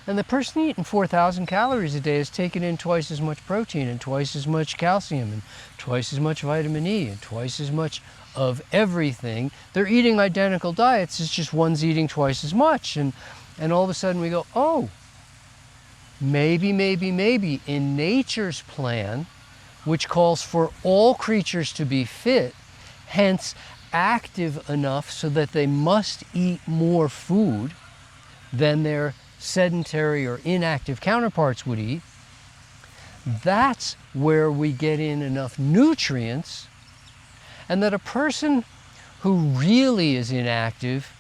And the person eating 4,000 calories a day is taking in twice as much protein and twice as much calcium and twice as much vitamin E and twice as much of everything. They're eating identical diets, it's just one's eating twice as much. And all of a sudden we go, oh, maybe in nature's plan, which calls for all creatures to be fit, hence active enough so that they must eat more food than their sedentary or inactive counterparts would eat, that's where we get in enough nutrients, and that a person who really is inactive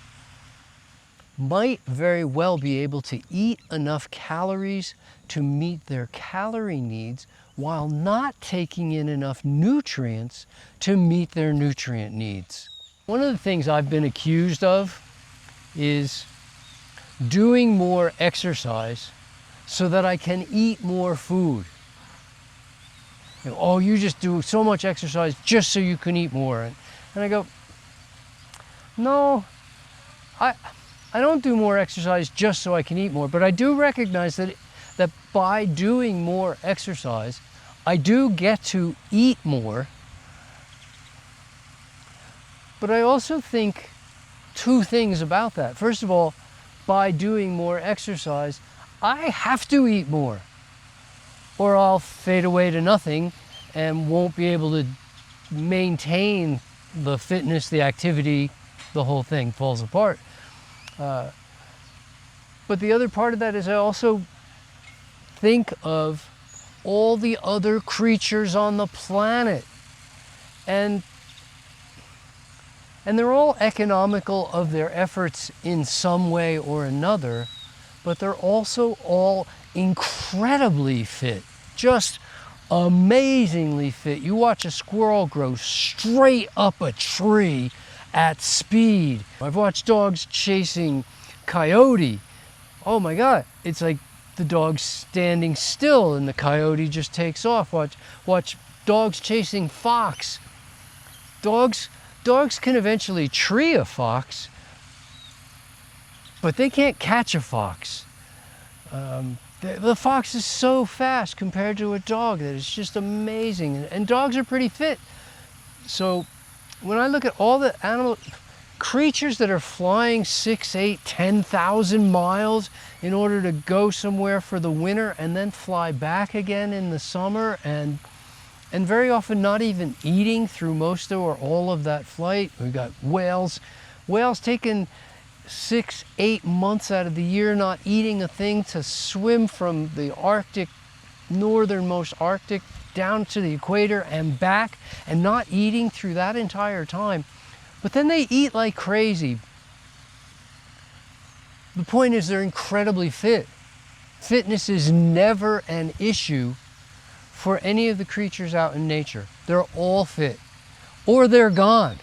might very well be able to eat enough calories to meet their calorie needs while not taking in enough nutrients to meet their nutrient needs. One of the things I've been accused of is doing more exercise so that I can eat more food. You know, oh, you just do so much exercise just so you can eat more. And I go, no, I don't do more exercise just so I can eat more, but I do recognize that by doing more exercise, I do get to eat more. But I also think two things about that. First of all, by doing more exercise, I have to eat more, or I'll fade away to nothing and won't be able to maintain the fitness, the activity, the whole thing falls apart. But the other part of that is I also think of all the other creatures on the planet, and they're all economical of their efforts in some way or another, but they're also all incredibly fit, just amazingly fit. You watch a squirrel grow straight up a tree at speed. I've watched dogs chasing coyote. Oh my God, it's like the dog's standing still and the coyote just takes off. Watch dogs chasing fox. Dogs can eventually tree a fox, but they can't catch a fox. The fox is so fast compared to a dog that it's just amazing. And dogs are pretty fit. So when I look at all the animal creatures that are flying 6, 8, 10,000 miles in order to go somewhere for the winter and then fly back again in the summer, and very often not even eating through most of or all of that flight. We've got whales taking 6, 8 months out of the year not eating a thing to swim from the Arctic, northernmost Arctic, down to the equator and back, and not eating through that entire time. But then they eat like crazy. The point is they're incredibly fit. Fitness is never an issue for any of the creatures out in nature. They're all fit, or they're gone.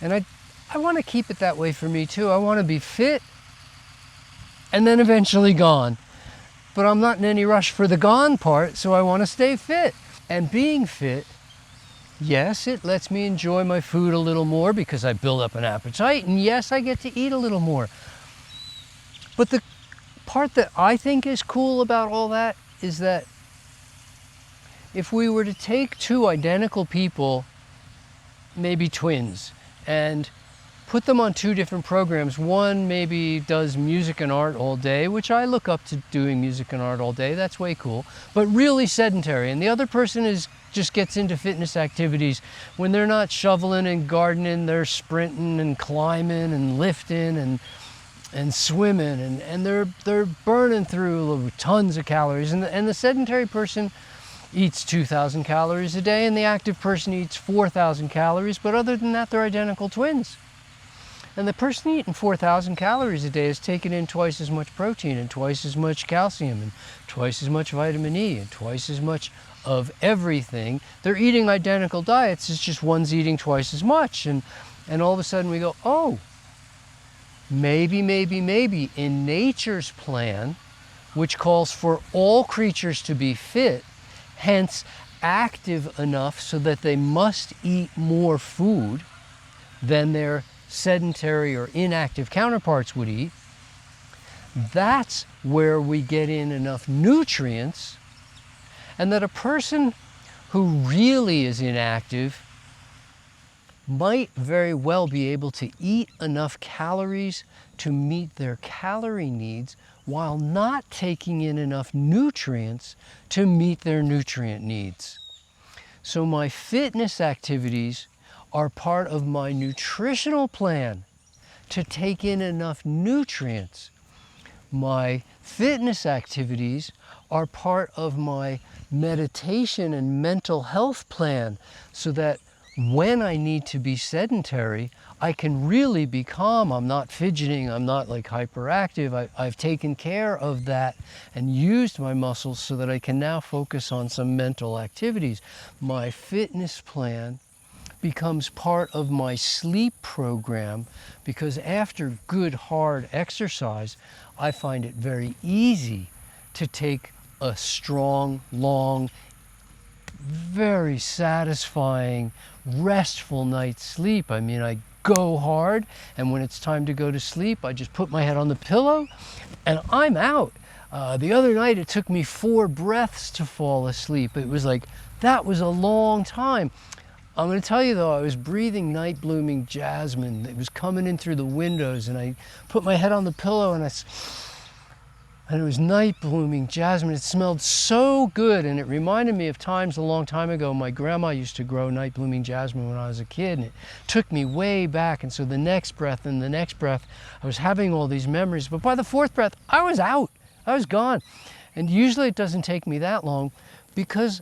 And I want to keep it that way for me too. I want to be fit and then eventually gone. But I'm not in any rush for the gone part, so I want to stay fit. And being fit, yes, it lets me enjoy my food a little more because I build up an appetite, and yes, I get to eat a little more. But the part that I think is cool about all that is that if we were to take two identical people, maybe twins, and put them on two different programs, one maybe does music and art all day, which I look up to doing music and art all day, that's way cool, but really sedentary, and the other person just gets into fitness activities. When they're not shoveling and gardening, they're sprinting and climbing and lifting and swimming, and they're burning through tons of calories, and the sedentary person eats 2,000 calories a day, and the active person eats 4,000 calories, but other than that, they're identical twins. And the person eating 4,000 calories a day is taking in twice as much protein and twice as much calcium and twice as much vitamin E and twice as much of everything. They're eating identical diets, it's just one's eating twice as much. And all of a sudden we go, oh, maybe in nature's plan, which calls for all creatures to be fit, hence active enough so that they must eat more food than their sedentary or inactive counterparts would eat, That's where we get in enough nutrients, and that a person who really is inactive might very well be able to eat enough calories to meet their calorie needs while not taking in enough nutrients to meet their nutrient needs. So my fitness activities are part of my nutritional plan to take in enough nutrients. My fitness activities are part of my meditation and mental health plan so that when I need to be sedentary, I can really be calm. I'm not fidgeting, I'm not like hyperactive. I've taken care of that and used my muscles so that I can now focus on some mental activities. My fitness plan becomes part of my sleep program because after good hard exercise, I find it very easy to take a strong, long, very satisfying, restful night's sleep. I mean, I go hard, and when it's time to go to sleep, I just put my head on the pillow and I'm out. The other night, it took me 4 breaths to fall asleep. It was like, that was a long time. I'm going to tell you though, I was breathing night blooming jasmine. It was coming in through the windows, and I put my head on the pillow and it was night blooming jasmine. It smelled so good, and it reminded me of times a long time ago. My grandma used to grow night blooming jasmine when I was a kid, and it took me way back. And so the next breath and the next breath, I was having all these memories. But by the 4th breath, I was out. I was gone. And usually it doesn't take me that long because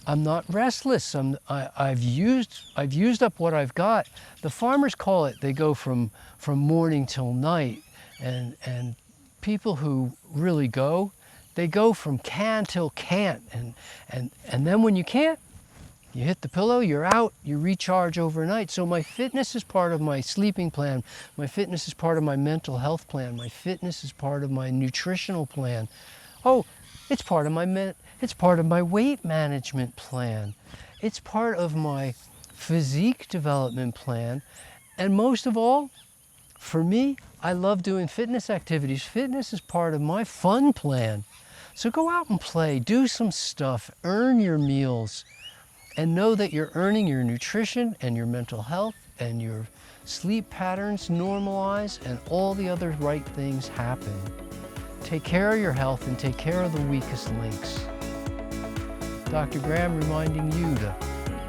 I'm not restless. I've used up what I've got. The farmers call it, they go from morning till night, and people who really go, they go from can till can't, and then when you can't, you hit the pillow, you're out, you recharge overnight. So my fitness is part of my sleeping plan. My fitness is part of my mental health plan. My fitness is part of my nutritional plan. Oh, it's part of my weight management plan. It's part of my physique development plan. And most of all, for me, I love doing fitness activities. Fitness is part of my fun plan. So go out and play, do some stuff, earn your meals, and know that you're earning your nutrition and your mental health, and your sleep patterns normalize, and all the other right things happen. Take care of your health and take care of the weakest links. Dr. Graham reminding you to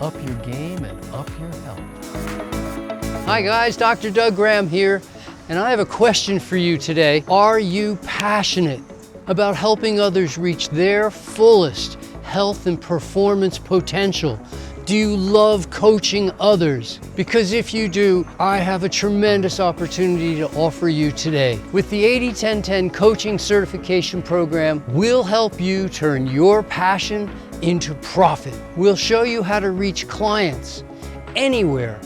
up your game and up your health. Hi guys, Dr. Doug Graham here, and I have a question for you today. Are you passionate about helping others reach their fullest health and performance potential? Do you love coaching others? Because if you do, I have a tremendous opportunity to offer you today. With the 80-10-10 Coaching Certification Program, we'll help you turn your passion into profit. We'll show you how to reach clients anywhere,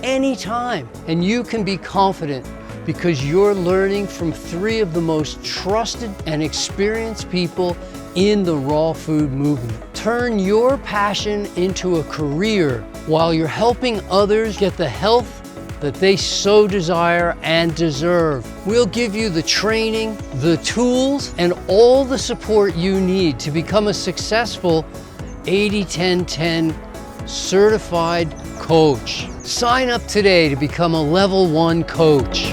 anytime, and you can be confident because you're learning from 3 of the most trusted and experienced people in the raw food movement. Turn your passion into a career while you're helping others get the health that they so desire and deserve. We'll give you the training, the tools, and all the support you need to become a successful 80-10-10 certified coach. Sign up today to become a level 1 coach.